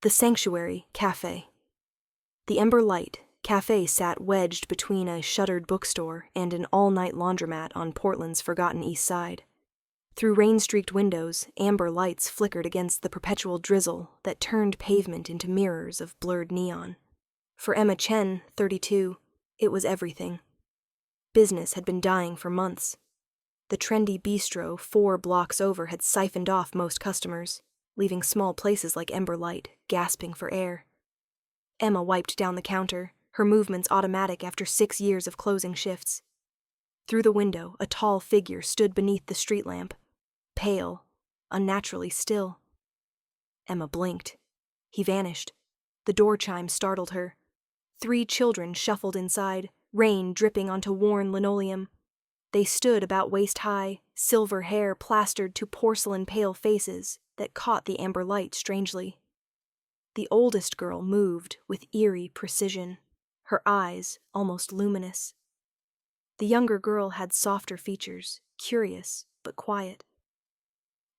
The Sanctuary Cafe. The Ember Light Cafe sat wedged between a shuttered bookstore and an all-night laundromat on Portland's forgotten east side. Through rain-streaked windows, amber lights flickered against the perpetual drizzle that turned pavement into mirrors of blurred neon. For Emma Chen, 32, it was everything. Business had been dying for months. The trendy bistro 4 blocks over had siphoned off most customers, leaving small places like Ember Light gasping for air. Emma wiped down the counter, her movements automatic after 6 years of closing shifts. Through the window, a tall figure stood beneath the street lamp, pale, unnaturally still. Emma blinked. He vanished. The door chime startled her. 3 children shuffled inside, rain dripping onto worn linoleum. They stood about waist-high, silver hair plastered to porcelain-pale faces that caught the amber light strangely. The oldest girl moved with eerie precision, her eyes almost luminous. The younger girl had softer features, curious but quiet.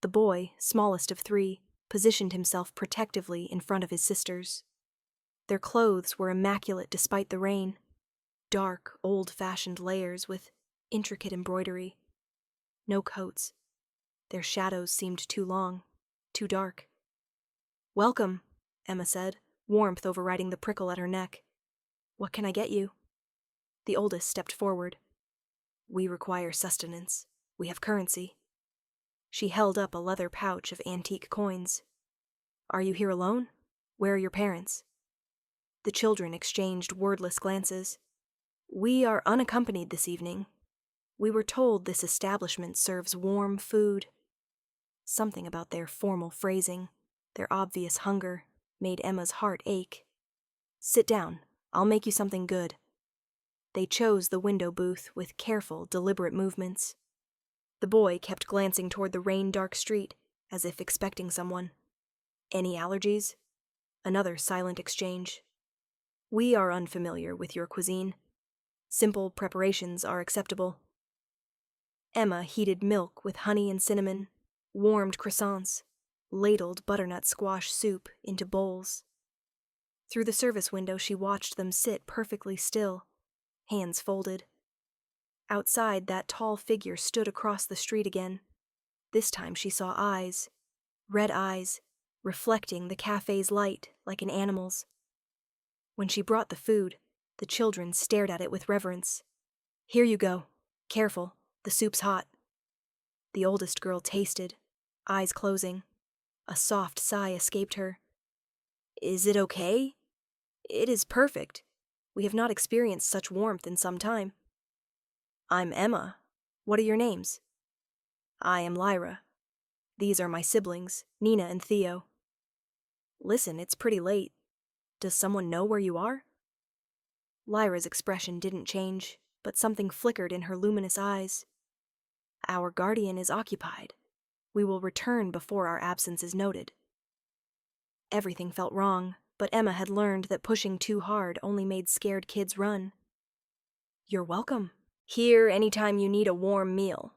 The boy, smallest of 3, positioned himself protectively in front of his sisters. Their clothes were immaculate despite the rain, dark, old-fashioned layers with intricate embroidery. No coats. Their shadows seemed too long, too dark. "Welcome," Emma said, warmth overriding the prickle at her neck. "What can I get you?" The oldest stepped forward. "We require sustenance. We have currency." She held up a leather pouch of antique coins. "Are you here alone? Where are your parents?" The children exchanged wordless glances. "We are unaccompanied this evening. We were told this establishment serves warm food." Something about their formal phrasing, their obvious hunger, made Emma's heart ache. "Sit down. I'll make you something good." They chose the window booth with careful, deliberate movements. The boy kept glancing toward the rain-dark street, as if expecting someone. "Any allergies?" Another silent exchange. "We are unfamiliar with your cuisine. Simple preparations are acceptable." Emma heated milk with honey and cinnamon, warmed croissants, ladled butternut squash soup into bowls. Through the service window she watched them sit perfectly still, hands folded. Outside, that tall figure stood across the street again. This time she saw eyes, red eyes, reflecting the cafe's light like an animal's. When she brought the food, the children stared at it with reverence. "Here you go. Careful, the soup's hot." The oldest girl tasted, eyes closing. A soft sigh escaped her. "Is it okay?" "It is perfect. We have not experienced such warmth in some time." "I'm Emma. What are your names?" "I am Lyra. These are my siblings, Nina and Theo." "Listen, it's pretty late. Does someone know where you are?" Lyra's expression didn't change, but something flickered in her luminous eyes. "Our guardian is occupied. We will return before our absence is noted." Everything felt wrong, but Emma had learned that pushing too hard only made scared kids run. "You're welcome. Here anytime you need a warm meal."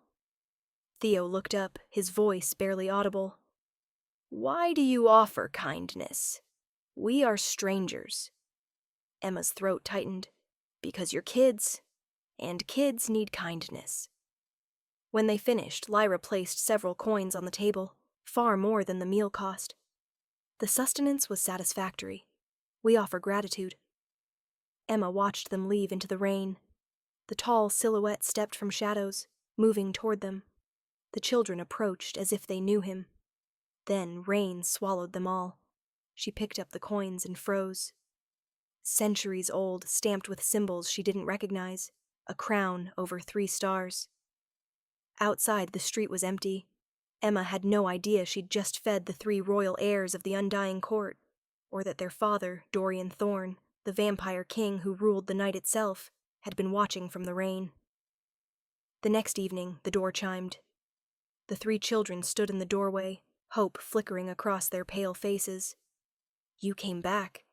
Theo looked up, his voice barely audible. "Why do you offer kindness? We are strangers." Emma's throat tightened. "Because you're kids, and kids need kindness." When they finished, Lyra placed several coins on the table, far more than the meal cost. "The sustenance was satisfactory. We offer gratitude." Emma watched them leave into the rain. The tall silhouette stepped from shadows, moving toward them. The children approached as if they knew him. Then rain swallowed them all. She picked up the coins and froze. Centuries old, stamped with symbols she didn't recognize, a crown over 3 stars. Outside, the street was empty. Emma had no idea she'd just fed the 3 royal heirs of the Undying Court, or that their father, Dorian Thorne, the vampire king who ruled the night itself, had been watching from the rain. The next evening, the door chimed. The 3 children stood in the doorway, hope flickering across their pale faces. "You came back."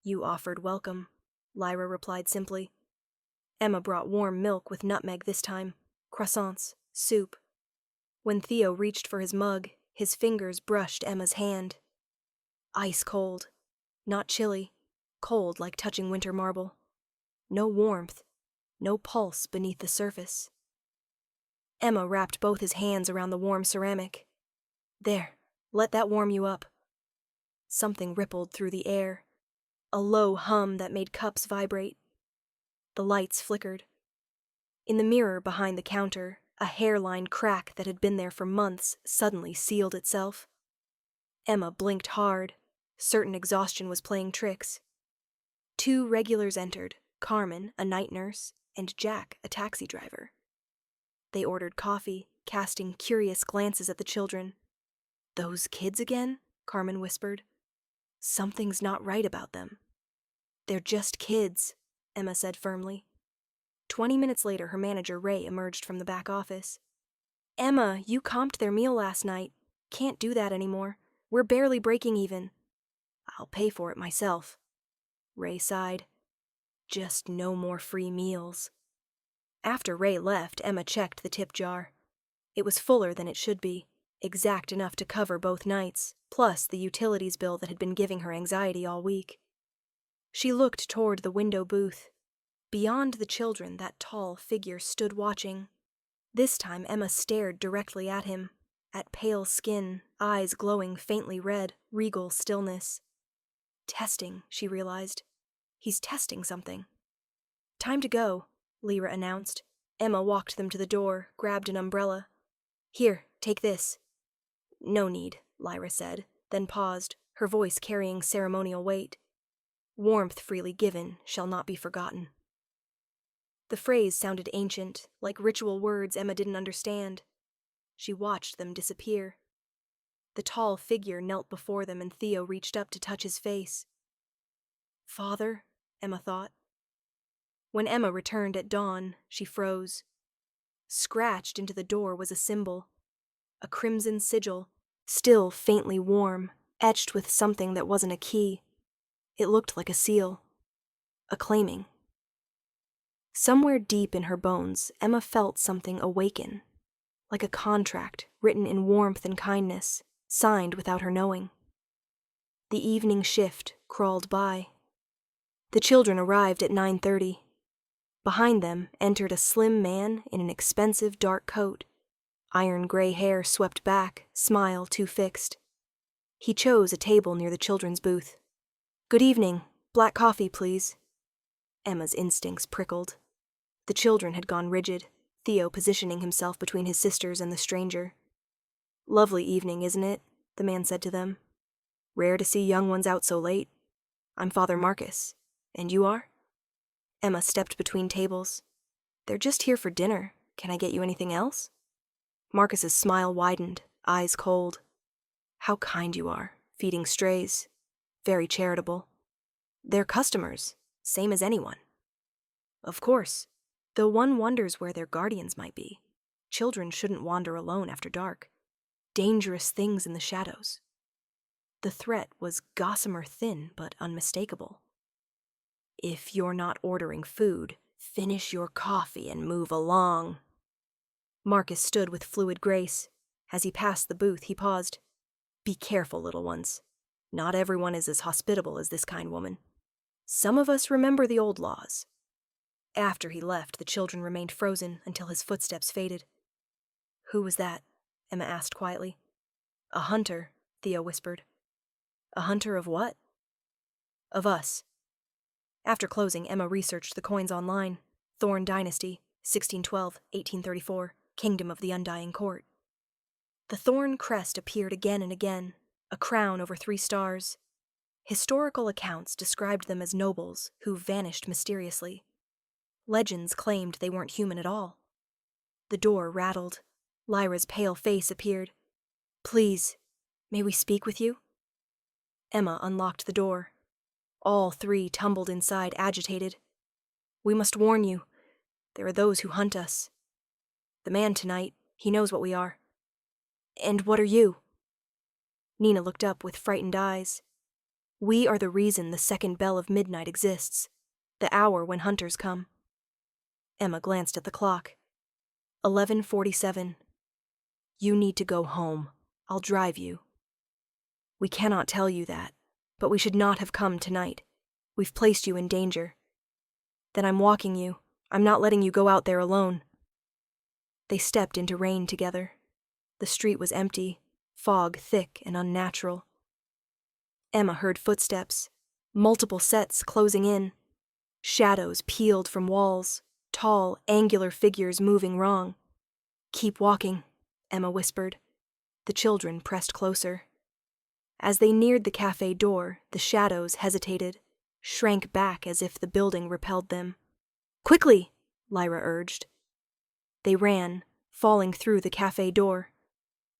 "You offered welcome," Lyra replied simply. Emma brought warm milk with nutmeg this time, croissants, soup. When Theo reached for his mug, his fingers brushed Emma's hand. Ice cold. Not chilly. Cold like touching winter marble. No warmth. No pulse beneath the surface. Emma wrapped both his hands around the warm ceramic. There, let that warm you up. Something rippled through the air. A low hum that made cups vibrate. The lights flickered. In the mirror behind the counter, a hairline crack that had been there for months suddenly sealed itself. Emma blinked hard, certain exhaustion was playing tricks. 2 regulars entered, Carmen, a night nurse, and Jack, a taxi driver. They ordered coffee, casting curious glances at the children. Those kids again? Carmen whispered. Something's not right about them. They're just kids, Emma said firmly. 20 minutes later, her manager, Ray, emerged from the back office. Emma, you comped their meal last night. Can't do that anymore. We're barely breaking even. I'll pay for it myself. Ray sighed. Just no more free meals. After Ray left, Emma checked the tip jar. It was fuller than it should be, exact enough to cover both nights, plus the utilities bill that had been giving her anxiety all week. She looked toward the window booth. Beyond the children, that tall figure stood watching. This time Emma stared directly at him, at pale skin, eyes glowing faintly red, regal stillness. Testing, she realized. He's testing something. Time to go, Lyra announced. Emma walked them to the door, grabbed an umbrella. Here, take this. No need, Lyra said, then paused, her voice carrying ceremonial weight. Warmth freely given shall not be forgotten. The phrase sounded ancient, like ritual words Emma didn't understand. She watched them disappear. The tall figure knelt before them and Theo reached up to touch his face. Father, Emma thought. When Emma returned at dawn, she froze. Scratched into the door was a symbol, a crimson sigil, still faintly warm, etched with something that wasn't a key. It looked like a seal, a claiming. Somewhere deep in her bones, Emma felt something awaken, like a contract written in warmth and kindness, signed without her knowing. The evening shift crawled by. The children arrived at 9:30. Behind them entered a slim man in an expensive dark coat, iron gray hair swept back, smile too fixed. He chose a table near the children's booth. Good evening. Black coffee, please. Emma's instincts prickled. The children had gone rigid, Theo positioning himself between his sisters and the stranger. Lovely evening, isn't it? The man said to them. Rare to see young ones out so late. I'm Father Marcus. And you are? Emma stepped between tables. They're just here for dinner. Can I get you anything else? Marcus's smile widened, eyes cold. How kind you are, feeding strays. Very charitable. They're customers, same as anyone. Of course, though one wonders where their guardians might be. Children shouldn't wander alone after dark. Dangerous things in the shadows. The threat was gossamer thin but unmistakable. If you're not ordering food, finish your coffee and move along. Marcus stood with fluid grace. As he passed the booth, he paused. Be careful, little ones. Not everyone is as hospitable as this kind woman. Some of us remember the old laws. After he left, the children remained frozen until his footsteps faded. Who was that? Emma asked quietly. A hunter, Theo whispered. A hunter of what? Of us. After closing, Emma researched the coins online. Thorn Dynasty, 1612-1834, Kingdom of the Undying Court. The thorn crest appeared again and again, a crown over 3 stars. Historical accounts described them as nobles who vanished mysteriously. Legends claimed they weren't human at all. The door rattled. Lyra's pale face appeared. Please, may we speak with you? Emma unlocked the door. All 3 tumbled inside, agitated. We must warn you. There are those who hunt us. The man tonight, he knows what we are. And what are you? Nina looked up with frightened eyes. We are the reason the second bell of midnight exists, the hour when hunters come. Emma glanced at the clock. 11:47. You need to go home. I'll drive you. We cannot tell you that, But we should not have come tonight. We've placed you in danger. Then I'm walking you. I'm not letting you go out there alone." They stepped into rain together. The street was empty, fog thick and unnatural. Emma heard footsteps, multiple sets closing in. Shadows peeled from walls, tall, angular figures moving wrong. "Keep walking," Emma whispered. The children pressed closer. As they neared the cafe door, the shadows hesitated, shrank back as if the building repelled them. "Quickly," Lyra urged. They ran, falling through the cafe door.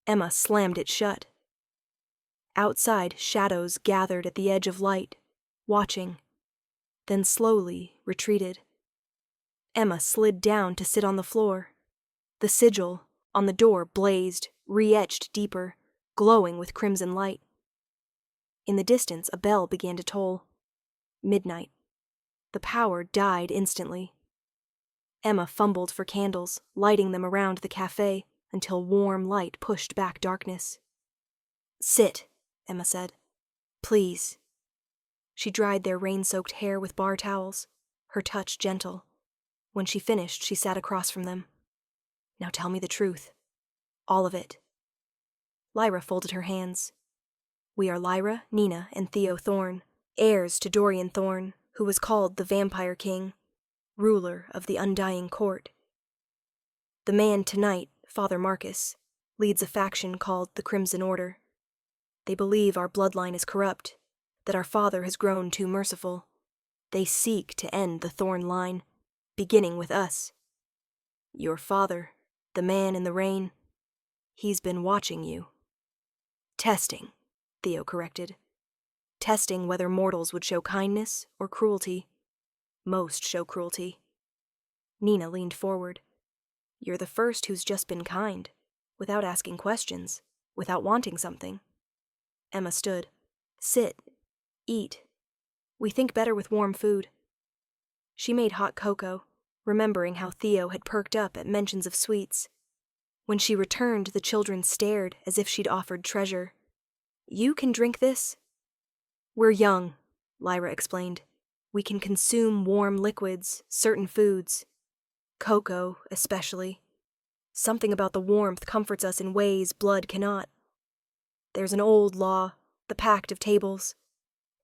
Emma slammed it shut. Outside, shadows gathered at the edge of light, watching, then slowly retreated. Emma slid down to sit on the floor. The sigil on the door blazed, re-etched deeper, glowing with crimson light. In the distance, a bell began to toll. Midnight. The power died instantly. Emma fumbled for candles, lighting them around the cafe until warm light pushed back darkness. "Sit," Emma said. "Please." She dried their rain-soaked hair with bar towels, her touch gentle. When she finished, she sat across from them. "Now tell me the truth. All of it." Lyra folded her hands. "We are Lyra, Nina, and Theo Thorne, heirs to Dorian Thorne, who was called the Vampire King, ruler of the Undying Court. The man tonight, Father Marcus, leads a faction called the Crimson Order. They believe our bloodline is corrupt, that our father has grown too merciful. They seek to end the Thorne line, beginning with us. Your father, the man in the rain, he's been watching you." "Testing," Theo corrected. "Testing whether mortals would show kindness or cruelty. Most show cruelty." Nina leaned forward. "You're the first who's just been kind, without asking questions, without wanting something." Emma stood. "Sit. Eat. We think better with warm food." She made hot cocoa, remembering how Theo had perked up at mentions of sweets. When she returned, the children stared as if she'd offered treasure. "You can drink this?" "We're young," Lyra explained. "We can consume warm liquids, certain foods. Cocoa, especially. Something about the warmth comforts us in ways blood cannot. There's an old law, the Pact of Tables.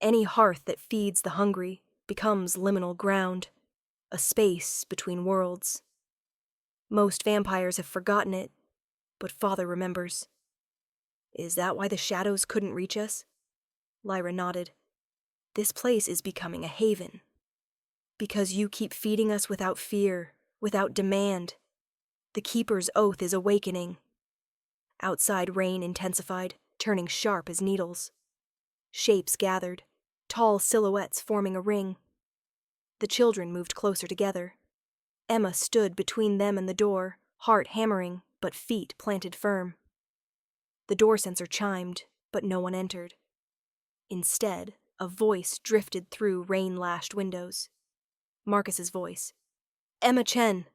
Any hearth that feeds the hungry becomes liminal ground, a space between worlds. Most vampires have forgotten it, but Father remembers." "Is that why the shadows couldn't reach us?" Lyra nodded. "This place is becoming a haven. Because you keep feeding us without fear, without demand. The Keeper's oath is awakening." Outside, rain intensified, turning sharp as needles. Shapes gathered, tall silhouettes forming a ring. The children moved closer together. Emma stood between them and the door, heart hammering, but feet planted firm. The door sensor chimed, but no one entered. Instead, a voice drifted through rain-lashed windows. Marcus's voice. "Emma Chen,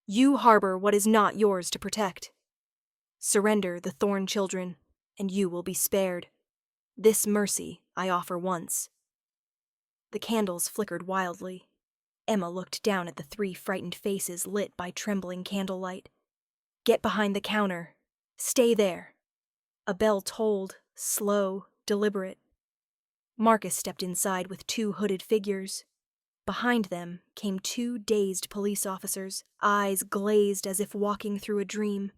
you harbor what is not yours to protect. Surrender the Thorn children, and you will be spared. This mercy I offer once." The candles flickered wildly. Emma looked down at the 3 frightened faces lit by trembling candlelight. "Get behind the counter. Stay there." A bell tolled, slow, deliberate. Marcus stepped inside with 2 hooded figures. Behind them came 2 dazed police officers, eyes glazed as if walking through a dream.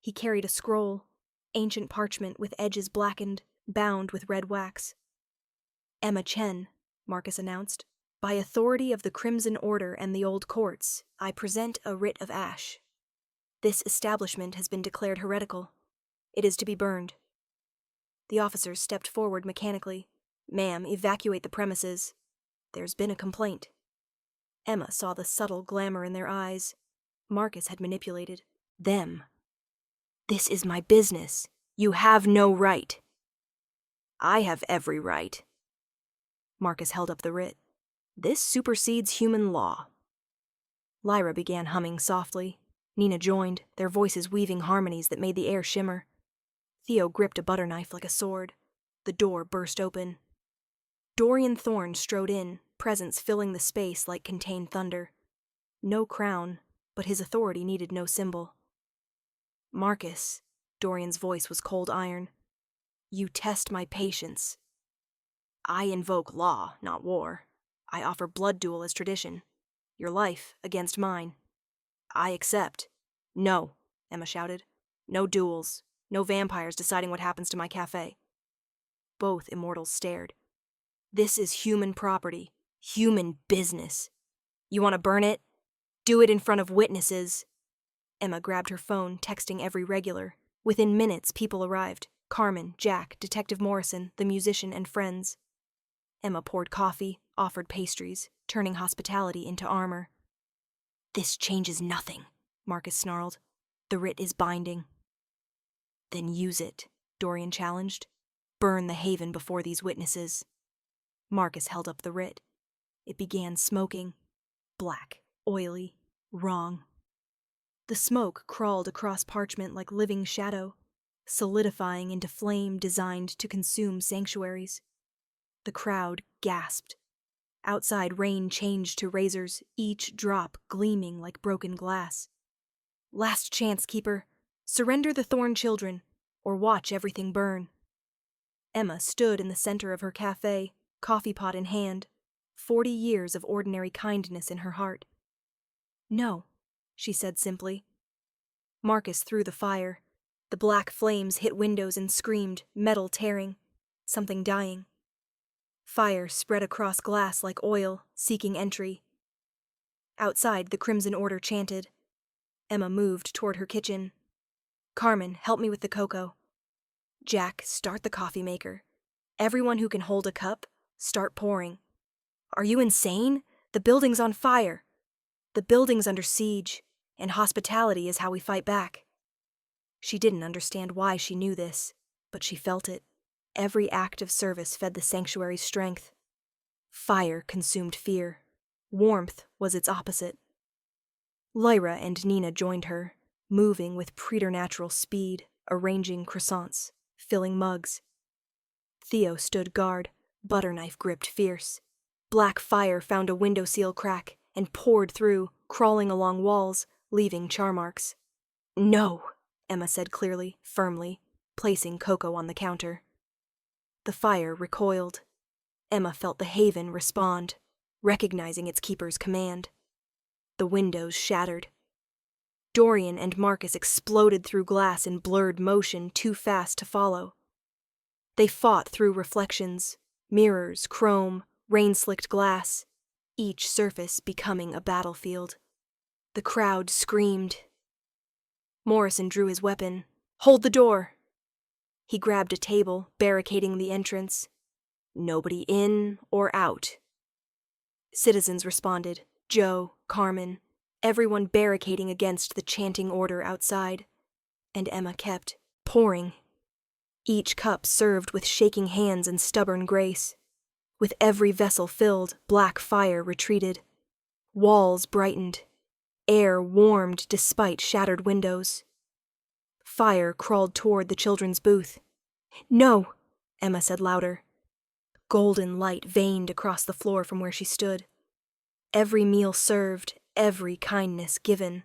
He carried a scroll, ancient parchment with edges blackened, bound with red wax. "Emma Chen," Marcus announced. "By authority of the Crimson Order and the Old Courts, I present a writ of ash. This establishment has been declared heretical. It is to be burned." The officers stepped forward mechanically. "Ma'am, evacuate the premises. There's been a complaint." Emma saw the subtle glamour in their eyes. Marcus had manipulated them. "This is my business. You have no right." "I have every right." Marcus held up the writ. "This supersedes human law." Lyra began humming softly. Nina joined, their voices weaving harmonies that made the air shimmer. Theo gripped a butter knife like a sword. The door burst open. Dorian Thorne strode in, presence filling the space like contained thunder. No crown, but his authority needed no symbol. "Marcus," Dorian's voice was cold iron, "you test my patience. I invoke law, not war. I offer blood duel as tradition. Your life against mine. I accept." "No," Emma shouted. "No duels. No vampires deciding what happens to my cafe." Both immortals stared. "This is human property. Human business. You want to burn it? Do it in front of witnesses." Emma grabbed her phone, texting every regular. Within minutes, people arrived. Carmen, Jack, Detective Morrison, the musician, and friends. Emma poured coffee, offered pastries, turning hospitality into armor. "This changes nothing," Marcus snarled. "The writ is binding." "Then use it," Dorian challenged. "Burn the haven before these witnesses." Marcus held up the writ. It began smoking. Black, oily, wrong. The smoke crawled across parchment like living shadow, solidifying into flame designed to consume sanctuaries. The crowd gasped. Outside, rain changed to razors, each drop gleaming like broken glass. "Last chance, Keeper. Surrender the Thorn children, or watch everything burn." Emma stood in the center of her cafe, coffee pot in hand, 40 years of ordinary kindness in her heart. "No," she said simply. Marcus threw the fire. The black flames hit windows and screamed, metal tearing, something dying. Fire spread across glass like oil, seeking entry. Outside, the Crimson Order chanted. Emma moved toward her kitchen. "Carmen, help me with the cocoa." "Jack, start the coffee maker. Everyone who can hold a cup, start pouring." "Are you insane? The building's on fire." "The building's under siege, and hospitality is how we fight back." She didn't understand why she knew this, but she felt it. Every act of service fed the sanctuary's strength. Fire consumed fear. Warmth was its opposite. Lyra and Nina joined her, moving with preternatural speed, arranging croissants, filling mugs. Theo stood guard, butter knife gripped fierce. Black fire found a windowsill crack and poured through, crawling along walls, leaving char marks. "No," Emma said clearly, firmly, placing cocoa on the counter. The fire recoiled. Emma felt the haven respond, recognizing its keeper's command. The windows shattered. Dorian and Marcus exploded through glass in blurred motion too fast to follow. They fought through reflections, mirrors, chrome, rain-slicked glass, each surface becoming a battlefield. The crowd screamed. Morrison drew his weapon. "Hold the door!" He grabbed a table, barricading the entrance. "Nobody in or out." Citizens responded, Joe, Carmen, everyone barricading against the chanting order outside. And Emma kept pouring. Each cup served with shaking hands and stubborn grace. With every vessel filled, black fire retreated. Walls brightened. Air warmed despite shattered windows. Fire crawled toward the children's booth. "No," Emma said louder. Golden light veined across the floor from where she stood. Every meal served, every kindness given,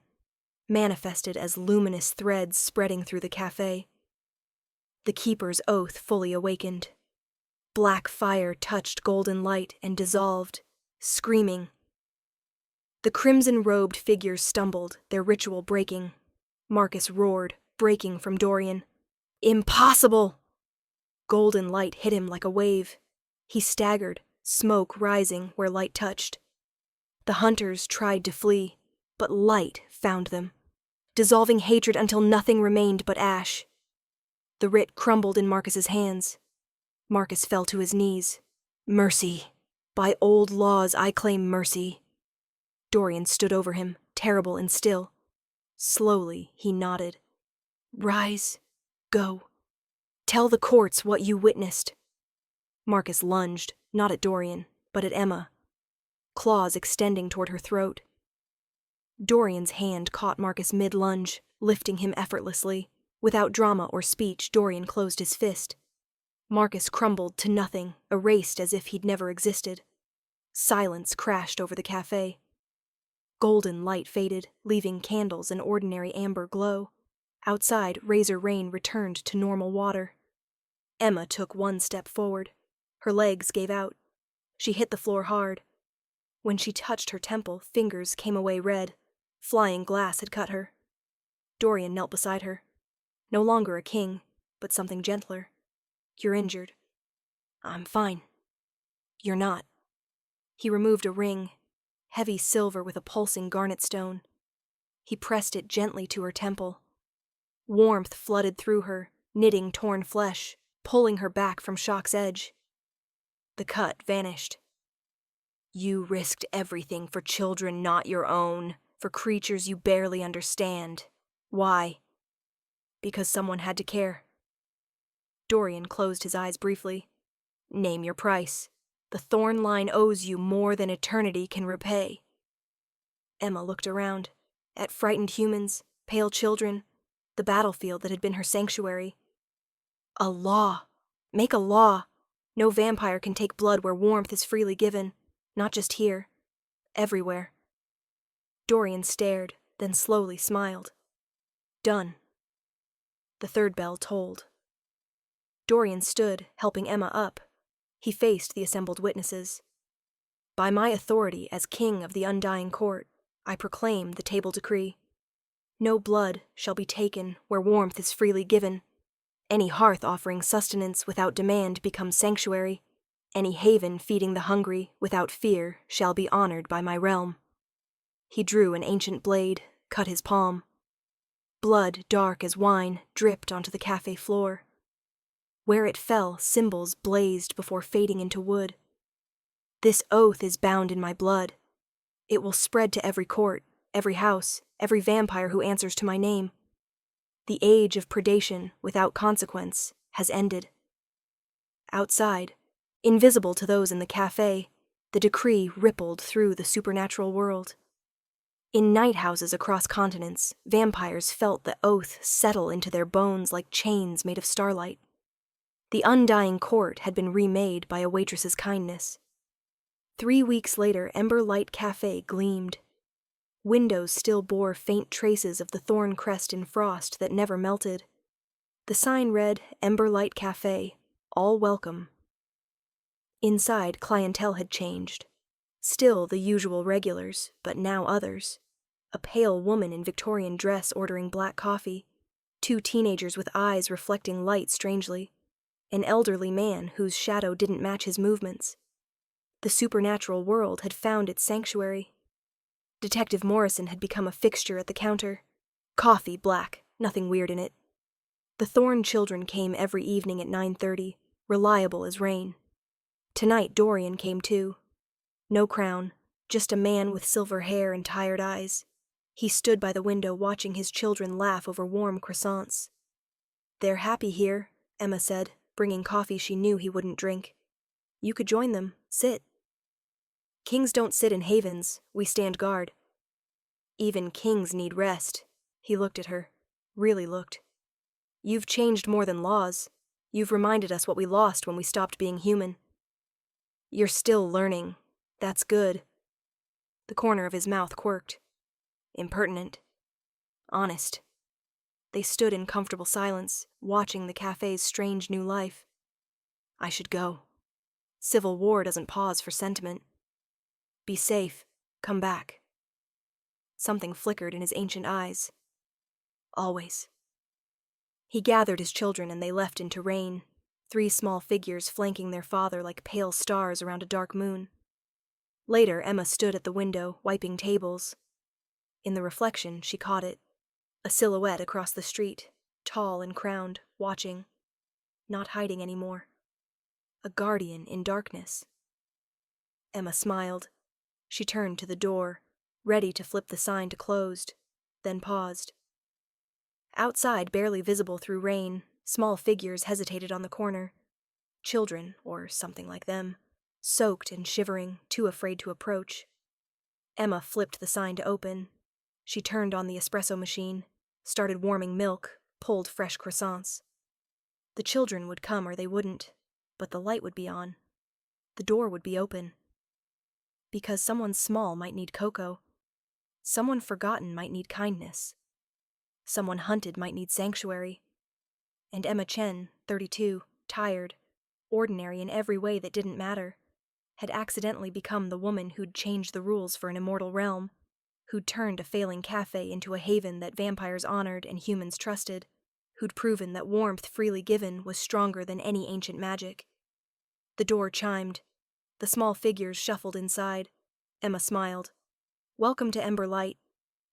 manifested as luminous threads spreading through the cafe. The keeper's oath fully awakened. Black fire touched golden light and dissolved, screaming. The crimson-robed figures stumbled, their ritual breaking. Marcus roared, breaking from Dorian. "Impossible!" Golden light hit him like a wave. He staggered, smoke rising where light touched. The hunters tried to flee, but light found them, dissolving hatred until nothing remained but ash. The writ crumbled in Marcus's hands. Marcus fell to his knees. "Mercy. By old laws, I claim mercy." Dorian stood over him, terrible and still. Slowly, he nodded. "Rise. Go. Tell the courts what you witnessed." Marcus lunged, not at Dorian, but at Emma, claws extending toward her throat. Dorian's hand caught Marcus mid-lunge, lifting him effortlessly. Without drama or speech, Dorian closed his fist. Marcus crumbled to nothing, erased as if he'd never existed. Silence crashed over the cafe. Golden light faded, leaving candles an ordinary amber glow. Outside, Razor Rain returned to normal water. Emma took one step forward. Her legs gave out. She hit the floor hard. When she touched her temple, fingers came away red. Flying glass had cut her. Dorian knelt beside her. No longer a king, but something gentler. "You're injured." "I'm fine." "You're not." He removed a ring, heavy silver with a pulsing garnet stone. He pressed it gently to her temple. Warmth flooded through her, knitting torn flesh, pulling her back from shock's edge. The cut vanished. "You risked everything for children not your own, for creatures you barely understand. Why?" "Because someone had to care." Dorian closed his eyes briefly. "Name your price. The Thorn Line owes you more than eternity can repay." Emma looked around, at frightened humans, pale children, the battlefield that had been her sanctuary. "A law. Make a law. No vampire can take blood where warmth is freely given. Not just here. Everywhere." Dorian stared, then slowly smiled. "Done." The third bell tolled. Dorian stood, helping Emma up. He faced the assembled witnesses. "By my authority as king of the Undying Court, I proclaim the table decree. No blood shall be taken where warmth is freely given. Any hearth offering sustenance without demand becomes sanctuary. Any haven feeding the hungry without fear shall be honored by my realm." He drew an ancient blade, cut his palm. Blood dark as wine dripped onto the cafe floor. Where it fell, symbols blazed before fading into wood. "This oath is bound in my blood. It will spread to every court, every house, every vampire who answers to my name. The age of predation without consequence has ended." Outside, invisible to those in the cafe, the decree rippled through the supernatural world. In night houses across continents, vampires felt the oath settle into their bones like chains made of starlight. The Undying Court had been remade by a waitress's kindness. 3 weeks later, Ember Light Cafe gleamed. Windows still bore faint traces of the thorn crest in frost that never melted. The sign read, "Ember Light Cafe, all welcome." Inside, clientele had changed. Still the usual regulars, but now others. A pale woman in Victorian dress ordering black coffee. 2 teenagers with eyes reflecting light strangely. An elderly man whose shadow didn't match his movements. The supernatural world had found its sanctuary. Detective Morrison had become a fixture at the counter. Coffee black, nothing weird in it. The Thorn children came every evening at 9:30, reliable as rain. Tonight Dorian came too. No crown, just a man with silver hair and tired eyes. He stood by the window watching his children laugh over warm croissants. "They're happy here," Emma said, bringing coffee she knew he wouldn't drink. "You could join them. Sit." "Kings don't sit in havens. We stand guard." "Even kings need rest." He looked at her. Really looked. "You've changed more than laws. You've reminded us what we lost when we stopped being human." "You're still learning. That's good." The corner of his mouth quirked. "Impertinent." "Honest." They stood in comfortable silence, watching the cafe's strange new life. "I should go. Civil war doesn't pause for sentiment." "Be safe. Come back." Something flickered in his ancient eyes. "Always." He gathered his children and they left into rain, 3 small figures flanking their father like pale stars around a dark moon. Later, Emma stood at the window, wiping tables. In the reflection, she caught it. A silhouette across the street, tall and crowned, watching. Not hiding anymore. A guardian in darkness. Emma smiled. She turned to the door, ready to flip the sign to closed, then paused. Outside, barely visible through rain, small figures hesitated on the corner. Children, or something like them, soaked and shivering, too afraid to approach. Emma flipped the sign to open. She turned on the espresso machine, started warming milk, pulled fresh croissants. The children would come or they wouldn't. But the light would be on. The door would be open. Because someone small might need cocoa. Someone forgotten might need kindness. Someone hunted might need sanctuary. And Emma Chen, 32, tired, ordinary in every way that didn't matter, had accidentally become the woman who'd changed the rules for an immortal realm, who'd turned a failing cafe into a haven that vampires honored and humans trusted, who'd proven that warmth freely given was stronger than any ancient magic. The door chimed. The small figures shuffled inside. Emma smiled. "Welcome to Ember Light.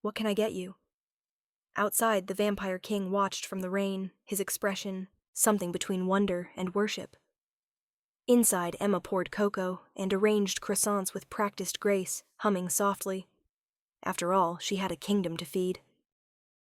What can I get you?" Outside, the Vampire King watched from the rain, his expression something between wonder and worship. Inside, Emma poured cocoa and arranged croissants with practiced grace, humming softly. After all, she had a kingdom to feed.